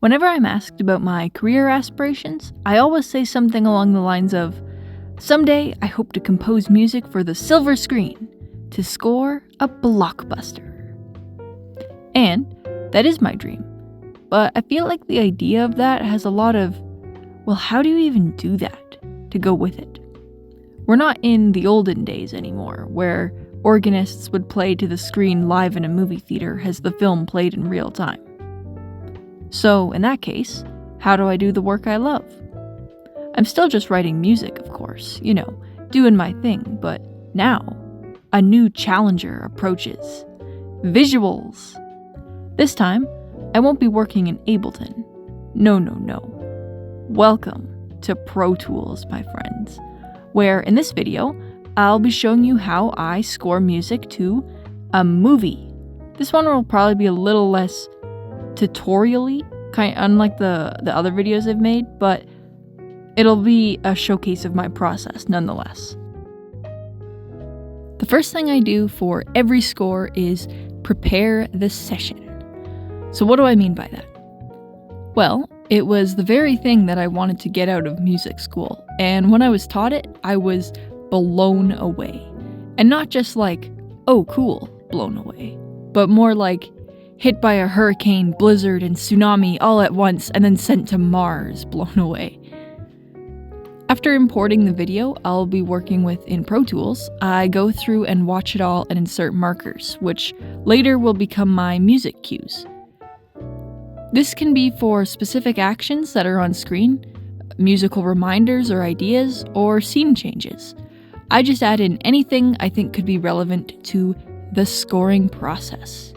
Whenever I'm asked about my career aspirations, I always say something along the lines of, someday I hope to compose music for the silver screen, to score a blockbuster. And that is my dream. But I feel like the idea of that has a lot of, well, how do you even do that to go with it? We're not in the olden days anymore, where organists would play to the screen live in a movie theater as the film played in real time. So, in that case, how do I do the work I love? I'm still just writing music, of course, doing my thing, but now, a new challenger approaches. Visuals! This time, I won't be working in Ableton. No. Welcome to Pro Tools, my friends, where in this video, I'll be showing you how I score music to a movie. This one will probably be a little less tutorial-y, kind of unlike the other videos I've made, but it'll be a showcase of my process nonetheless. The first thing I do for every score is prepare the session. So what do I mean by that? Well, it was the very thing that I wanted to get out of music school, and when I was taught it, I was blown away. And not just like, oh cool, blown away, but more like hit by a hurricane, blizzard, and tsunami all at once and then sent to Mars, blown away. After importing the video I'll be working with in Pro Tools, I go through and watch it all and insert markers, which later will become my music cues. This can be for specific actions that are on screen, musical reminders or ideas, or scene changes. I just add in anything I think could be relevant to the scoring process.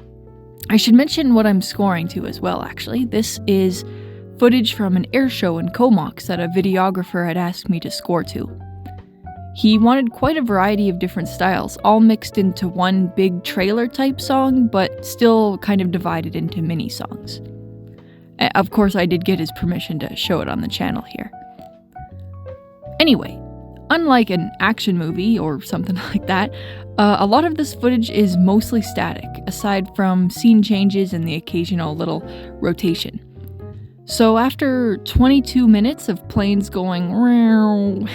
I should mention what I'm scoring to as well, actually. This is footage from an airshow in Comox that a videographer had asked me to score to. He wanted quite a variety of different styles, all mixed into one big trailer type song, but still kind of divided into mini songs. Of course, I did get his permission to show it on the channel here. Anyway, unlike an action movie or something like that, a lot of this footage is mostly static, aside from scene changes and the occasional little rotation. So after 22 minutes of planes going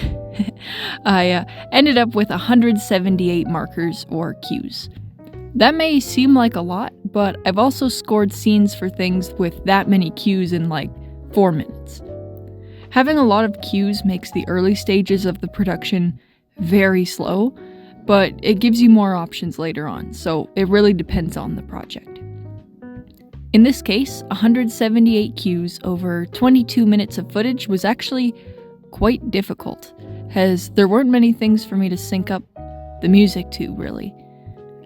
I ended up with 178 markers or cues. That may seem like a lot, but I've also scored scenes for things with that many cues in like 4 minutes. Having a lot of cues makes the early stages of the production very slow, but it gives you more options later on, so it really depends on the project. In this case, 178 cues over 22 minutes of footage was actually quite difficult, as there weren't many things for me to sync up the music to, really.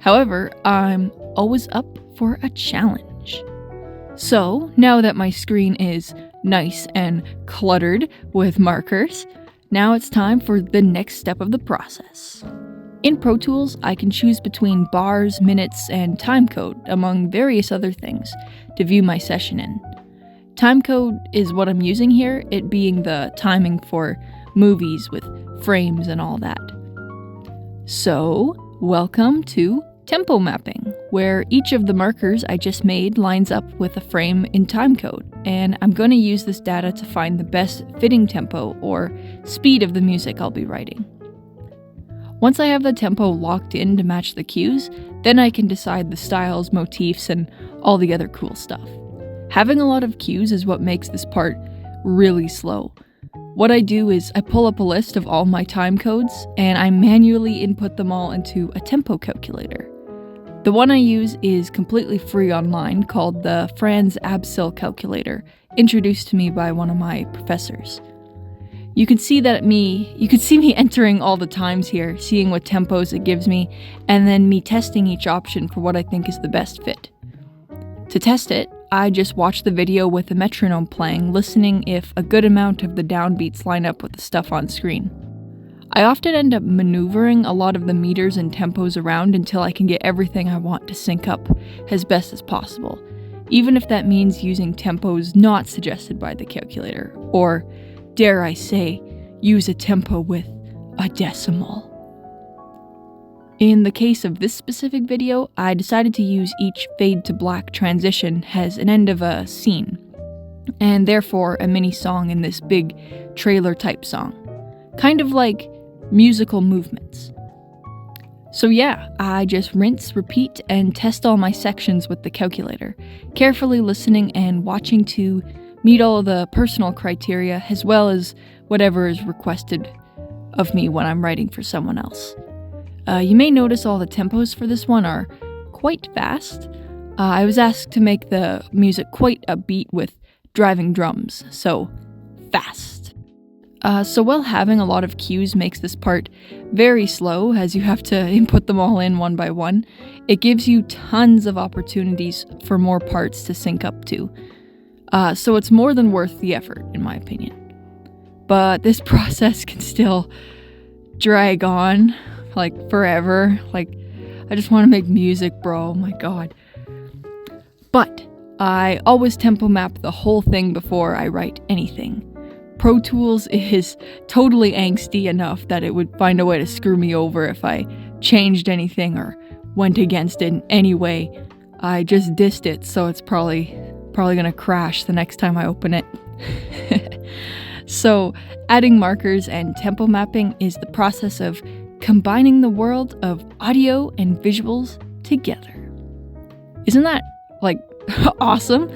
However, I'm always up for a challenge. So, now that my screen is nice and cluttered with markers, now it's time for the next step of the process. In Pro Tools, I can choose between bars, minutes, and timecode, among various other things, to view my session in. Timecode is what I'm using here, it being the timing for movies with frames and all that. So, welcome to tempo mapping, where each of the markers I just made lines up with a frame in timecode, and I'm going to use this data to find the best fitting tempo or speed of the music I'll be writing. Once I have the tempo locked in to match the cues, then I can decide the styles, motifs, and all the other cool stuff. Having a lot of cues is what makes this part really slow. What I do is I pull up a list of all my time codes, and I manually input them all into a tempo calculator. The one I use is completely free online, called the Franz Absil calculator, introduced to me by one of my professors. You can see me entering all the times here, seeing what tempos it gives me, and then me testing each option for what I think is the best fit. To test it, I just watch the video with the metronome playing, listening if a good amount of the downbeats line up with the stuff on screen. I often end up maneuvering a lot of the meters and tempos around until I can get everything I want to sync up as best as possible, even if that means using tempos not suggested by the calculator, or dare I say, use a tempo with a decimal. In the case of this specific video, I decided to use each fade to black transition as an end of a scene. and therefore a mini song in this big trailer type song. Kind of like musical movements. So yeah, I just rinse, repeat, and test all my sections with the calculator, carefully listening and watching to meet all of the personal criteria as well as whatever is requested of me when I'm writing for someone else. You may notice all the tempos for this one are quite fast. I was asked to make the music quite upbeat with driving drums, so fast. So while having a lot of cues makes this part very slow, as you have to input them all in one by one, it gives you tons of opportunities for more parts to sync up to. So it's more than worth the effort, in my opinion. But this process can still drag on, like, forever. Like, I just want to make music, bro. Oh my god. But I always tempo map the whole thing before I write anything. Pro Tools is totally angsty enough that it would find a way to screw me over if I changed anything or went against it in any way. I just dissed it, so it's probably gonna crash the next time I open it. So, adding markers and tempo mapping is the process of combining the world of audio and visuals together. Isn't that, like, awesome?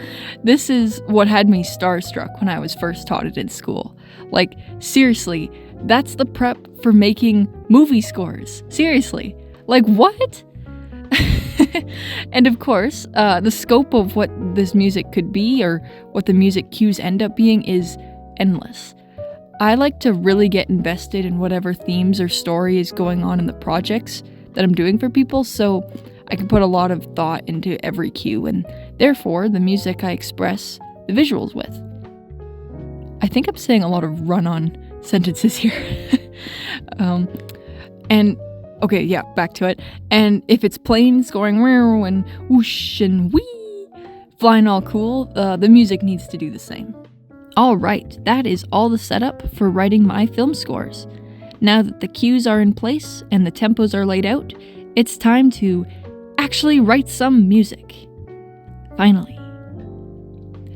This is what had me starstruck when I was first taught it in school. Like, seriously, that's the prep for making movie scores. Seriously. Like, what? And of course, the scope of what this music could be or what the music cues end up being is endless. I like to really get invested in whatever themes or story is going on in the projects that I'm doing for people, so I can put a lot of thought into every cue, and therefore the music I express the visuals with. I think I'm saying a lot of run-on sentences here. Okay, yeah, back to it. And if it's planes going meow and whoosh and wee, flying all cool, the music needs to do the same. Alright, that is all the setup for writing my film scores. Now that the cues are in place and the tempos are laid out, it's time to actually write some music. Finally.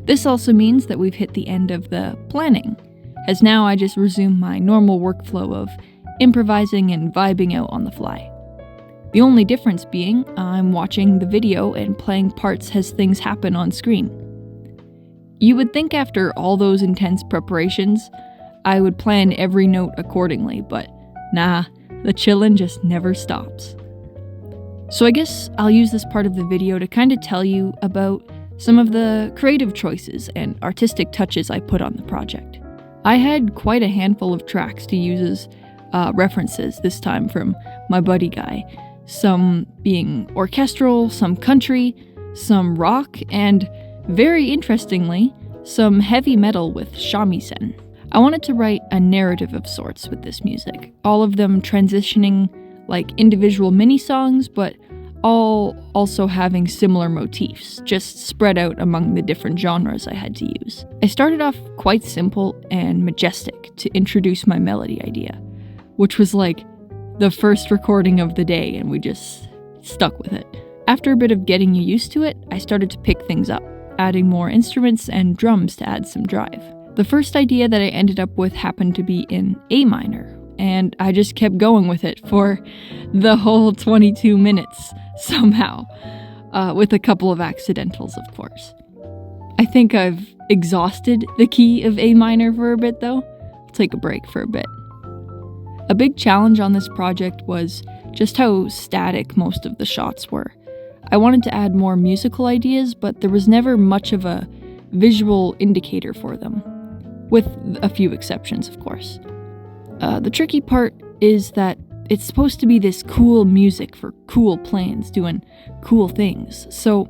This also means that we've hit the end of the planning, as now I just resume my normal workflow of improvising and vibing out on the fly. The only difference being I'm watching the video and playing parts as things happen on screen. You would think after all those intense preparations, I would plan every note accordingly, but nah, the chillin' just never stops. So I guess I'll use this part of the video to kind of tell you about some of the creative choices and artistic touches I put on the project. I had quite a handful of tracks to use as references this time from my buddy guy, some being orchestral, some country, some rock, and very interestingly, some heavy metal with shamisen. I wanted to write a narrative of sorts with this music, all of them transitioning like individual mini-songs, but all also having similar motifs, just spread out among the different genres I had to use. I started off quite simple and majestic to introduce my melody idea, which was like the first recording of the day, and we just stuck with it. After a bit of getting used to it, I started to pick things up, adding more instruments and drums to add some drive. The first idea that I ended up with happened to be in A minor, and I just kept going with it for the whole 22 minutes, somehow, with a couple of accidentals, of course. I think I've exhausted the key of A minor for a bit, though. I'll take a break for a bit. A big challenge on this project was just how static most of the shots were. I wanted to add more musical ideas, but there was never much of a visual indicator for them, with a few exceptions, of course. The tricky part is that it's supposed to be this cool music for cool planes doing cool things, so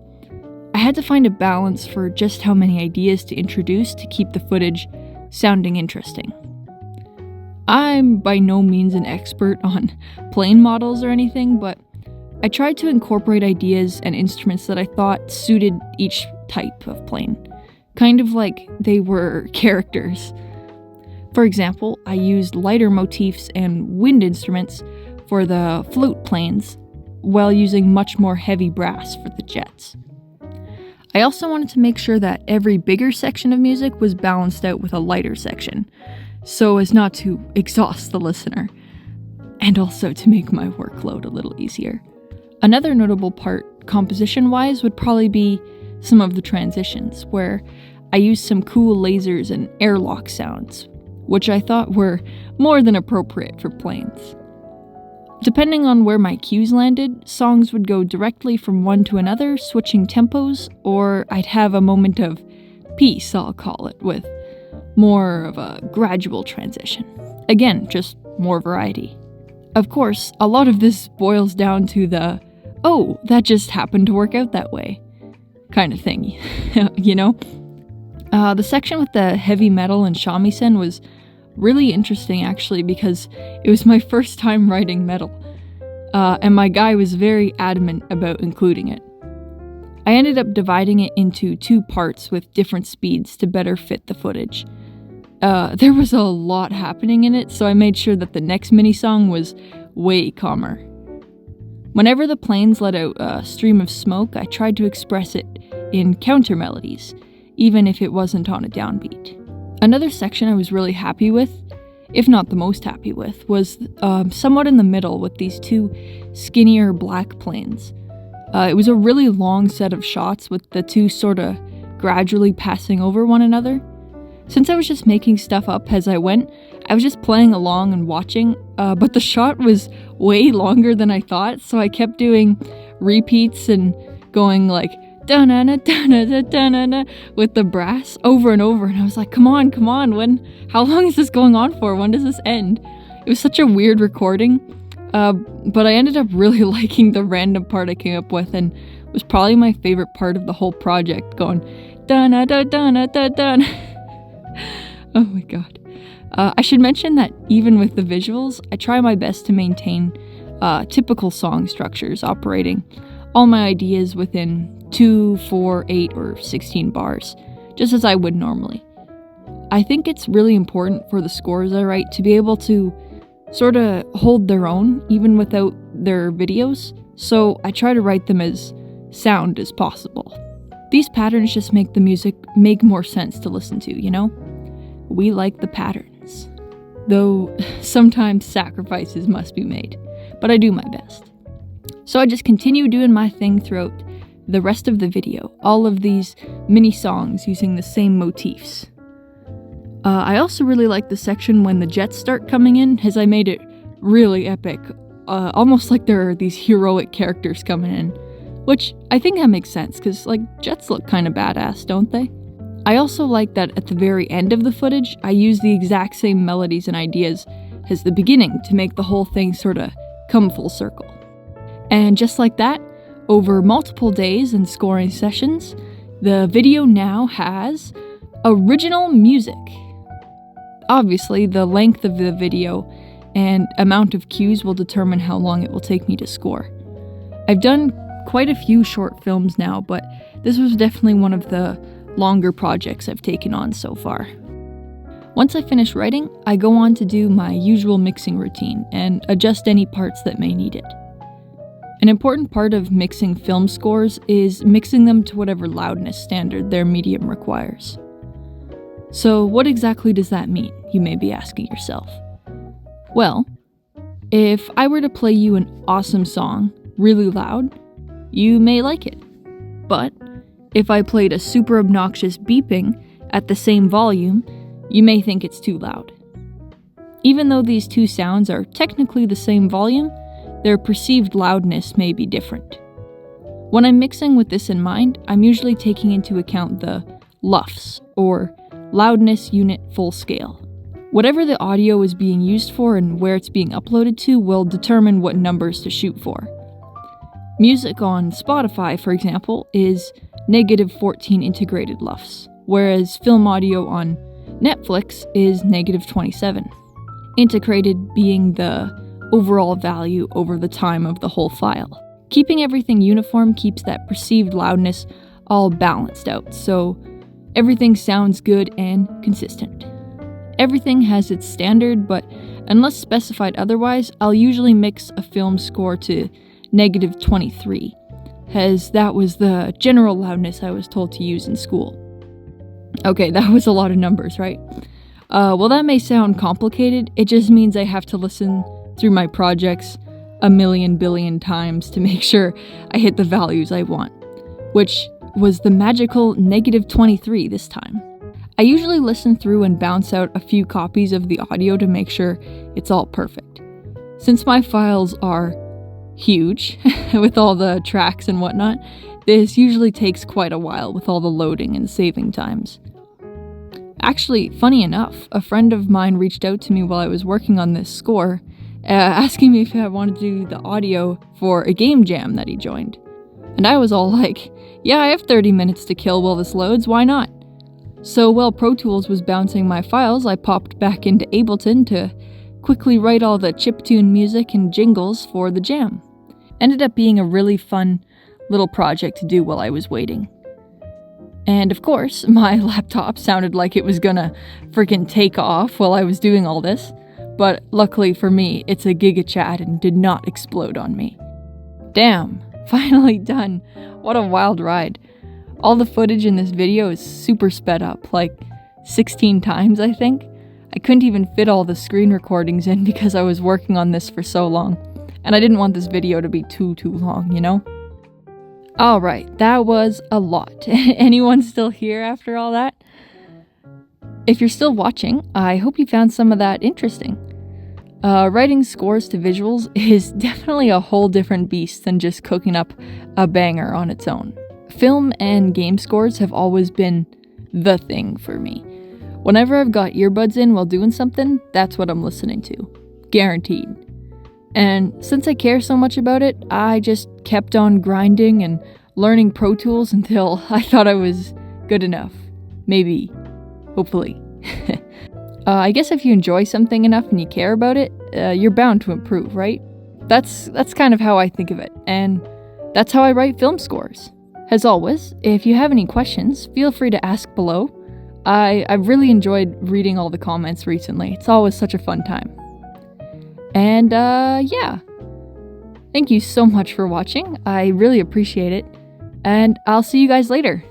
I had to find a balance for just how many ideas to introduce to keep the footage sounding interesting. I'm by no means an expert on plane models or anything, but I tried to incorporate ideas and instruments that I thought suited each type of plane, kind of like they were characters. For example, I used lighter motifs and wind instruments for the float planes, while using much more heavy brass for the jets. I also wanted to make sure that every bigger section of music was balanced out with a lighter section, so as not to exhaust the listener, and also to make my workload a little easier. Another notable part, composition-wise, would probably be some of the transitions, where I used some cool lasers and airlock sounds, which I thought were more than appropriate for planes. Depending on where my cues landed, songs would go directly from one to another, switching tempos, or I'd have a moment of peace, I'll call it, with more of a gradual transition. Again, just more variety. Of course, a lot of this boils down to the, oh, that just happened to work out that way kind of thing, you know? The section with the heavy metal and shamisen was really interesting, actually, because it was my first time writing metal, and my guy was very adamant about including it. I ended up dividing it into 2 parts with different speeds to better fit the footage. There was a lot happening in it, so I made sure that the next mini-song was way calmer. Whenever the planes let out a stream of smoke, I tried to express it in counter melodies, even if it wasn't on a downbeat. Another section I was really happy with, if not the most happy with, was somewhat in the middle with these 2 skinnier black planes. It was a really long set of shots with the 2 sorta gradually passing over one another. Since I was just making stuff up as I went, I was just playing along and watching, but the shot was way longer than I thought, so I kept doing repeats and going like da-na-na, da-na-na, da-na-na with the brass over and over, and I was like, come on, how long is this going on for? When does this end? It was such a weird recording, but I ended up really liking the random part I came up with, and it was probably my favorite part of the whole project, going da-na-da, da-na-da, da-na. Oh my god. I should mention that even with the visuals, I try my best to maintain typical song structures, operating all my ideas within 2, 4, 8, or 16 bars, just as I would normally. I think it's really important for the scores I write to be able to sort of hold their own, even without their videos, so I try to write them as sound as possible. These patterns just make the music make more sense to listen to, you know? We like the patterns. Though sometimes sacrifices must be made, but I do my best. So I just continue doing my thing throughout the rest of the video, all of these mini songs using the same motifs. I also really like the section when the jets start coming in, as I made it really epic, almost like there are these heroic characters coming in, which I think that makes sense, because like jets look kind of badass, don't they? I also like that at the very end of the footage, I use the exact same melodies and ideas as the beginning to make the whole thing sort of come full circle. And just like that, over multiple days and scoring sessions, the video now has original music. Obviously, the length of the video and amount of cues will determine how long it will take me to score. I've done quite a few short films now, but this was definitely one of the longer projects I've taken on so far. Once I finish writing, I go on to do my usual mixing routine and adjust any parts that may need it. An important part of mixing film scores is mixing them to whatever loudness standard their medium requires. So what exactly does that mean, you may be asking yourself? Well, if I were to play you an awesome song, really loud, you may like it. But if I played a super obnoxious beeping at the same volume, you may think it's too loud. Even though these two sounds are technically the same volume, their perceived loudness may be different. When I'm mixing with this in mind, I'm usually taking into account the LUFS, or loudness unit full scale. Whatever the audio is being used for and where it's being uploaded to will determine what numbers to shoot for. Music on Spotify, for example, is -14 integrated LUFS, whereas film audio on Netflix is -27. Integrated being the overall value over the time of the whole file. Keeping everything uniform keeps that perceived loudness all balanced out, so everything sounds good and consistent. Everything has its standard, but unless specified otherwise, I'll usually mix a film score to -23, as that was the general loudness I was told to use in school. Okay, that was a lot of numbers, right? Well, that may sound complicated. It just means I have to listen through my projects a million billion times to make sure I hit the values I want, which was the magical -23 this time. I usually listen through and bounce out a few copies of the audio to make sure it's all perfect. Since my files are huge, with all the tracks and whatnot, this usually takes quite a while with all the loading and saving times. Actually, funny enough, a friend of mine reached out to me while I was working on this score, asking me if I wanted to do the audio for a game jam that he joined. And I was all like, yeah, I have 30 minutes to kill while this loads, why not? So while Pro Tools was bouncing my files, I popped back into Ableton to quickly write all the chiptune music and jingles for the jam. Ended up being a really fun little project to do while I was waiting. And of course, my laptop sounded like it was gonna freaking take off while I was doing all this, but luckily for me, it's a GigaChat and did not explode on me. Damn, finally done. What a wild ride. All the footage in this video is super sped up, like 16 times I think. I couldn't even fit all the screen recordings in because I was working on this for so long, and I didn't want this video to be too long, you know? Alright, that was a lot. Anyone still here after all that? If you're still watching, I hope you found some of that interesting. Writing scores to visuals is definitely a whole different beast than just cooking up a banger on its own. Film and game scores have always been the thing for me. Whenever I've got earbuds in while doing something, that's what I'm listening to. Guaranteed. And since I care so much about it, I just kept on grinding and learning Pro Tools until I thought I was good enough. Maybe. Hopefully. I guess if you enjoy something enough and you care about it, you're bound to improve, right? That's kind of how I think of it, and that's how I write film scores. As always, if you have any questions, feel free to ask below. I've really enjoyed reading all the comments recently. It's always such a fun time. And, yeah. Thank you so much for watching. I really appreciate it. And I'll see you guys later.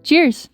Cheers!